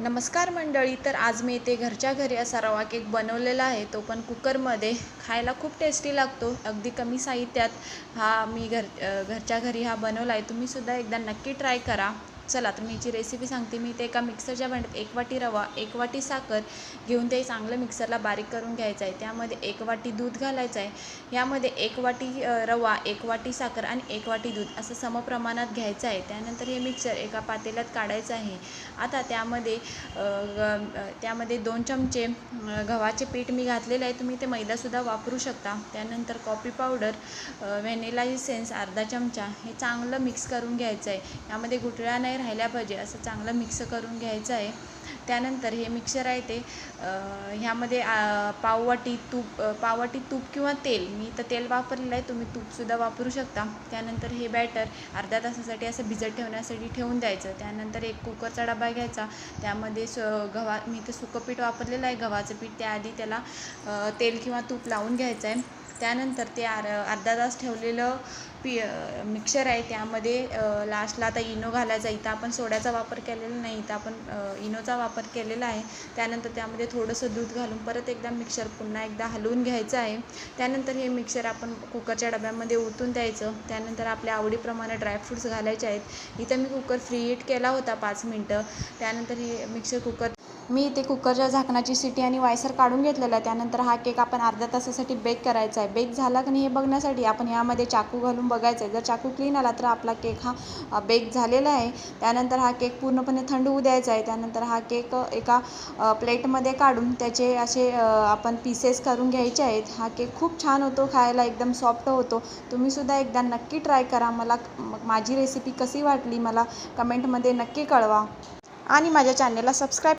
नमस्कार मंडळी. तर आज मी इथे घरच्या घरी असा रवा केक बनवलेला आहे, तो पण कुकरमध्ये. खायला खूप टेस्टी लागतो. अगदी कमी साहित्यात हा मी घरच्या घरी हा बनवला आहे. तुम्हीसुद्धा एकदा नक्की ट्राय करा. चला तर मी याची रेसिपी सांगते. मी इथे एका मिक्सरच्या भांड्यात 1 वाटी रवा, 1 वाटी साखर घेऊन ते चांगलं मिक्सरला बारीक करून घ्यायचं आहे. त्यामध्ये 1 वाटी दूध घालायचं आहे. यामध्ये 1 वाटी रवा, 1 वाटी साखर आणि 1 वाटी दूध असं समप्रमाणात घ्यायचं आहे. त्यानंतर हे मिक्सर एका पातेल्यात काढायचं आहे. आता त्यामध्ये 2 चमचे गव्हाचे पीठ मी घातलेले आहे. तुम्ही ते मैदासुद्धा वापरू शकता. त्यानंतर कॉफी पावडर, व्हॅनिला इसेन्स अर्धा चमचा, हे चांगलं मिक्स करून घ्यायचं आहे. यामध्ये गुठळ्या नाही राहिल्या पाहिजे असं चांगलं मिक्स करून घ्यायचं आहे. त्यानंतर हे मिक्सर आहे ते ह्यामध्ये पाववाटी तूप किंवा तेल, मी तर तेल वापरलेलं आहे, तुम्ही तूपसुद्धा वापरू शकता. त्यानंतर हे बॅटर अर्ध्या तासासाठी असं भिजत ठेवण्यासाठी ठेवून द्यायचं. त्यानंतर एक कुकरचा डबा घ्यायचा. त्यामध्ये मी तर सुकं पीठ वापरलेलं आहे, गव्हाचं पीठ. त्याआधी त्याला तेल किंवा तूप लावून घ्यायचं आहे. त्यानंतर ते अर्धा तास ठेवलेलं मिक्सर आहे, त्यामध्ये लास्टला आता इनो घालायचा. इथं आपण सोड्याचा वापर केलेला नाही, इथं आपण इनोचा वापर केलेला आहे. त्यानंतर त्यामध्ये थोडंसं दूध घालून परत एकदा मिक्सर पुन्हा एकदा हलवून घ्यायचं आहे. त्यानंतर हे मिक्सर आपण कुकरच्या डब्यामध्ये ओतून द्यायचं. त्यानंतर आपल्या आवडीप्रमाणे ड्रायफ्रूट्स घालायचे आहेत. इथं मी कुकर फ्री हीट केला होता 5 मिनटं. त्यानंतर हे मी इथे कुकरच्या झाकणाची शिटी आणि वायसर काढून घेतलेला आहे. त्यानंतर हा केक आपण अर्ध्या तासासाठी बेक करायचा आहे. बेक झाला की नाही हे बघण्यासाठी आपण यामध्ये चाकू घालून बघायचं आहे. जर चाकू क्लीन आला तर आपला केक हा बेक झालेला आहे. त्यानंतर हा केक पूर्णपणे थंड होऊ द्यायचा आहे. त्यानंतर हा केक एका प्लेटमध्ये काढून त्याचे असे आपण पीसेस करून घ्यायचे आहेत. हा केक खूप छान होतो, खायला एकदम सॉफ्ट होतो. तुम्हीसुद्धा एकदा नक्की ट्राय करा. माझी रेसिपी कशी वाटली मला कमेंटमध्ये नक्की कळवा आणि माझ्या चॅनलला सबस्क्राईब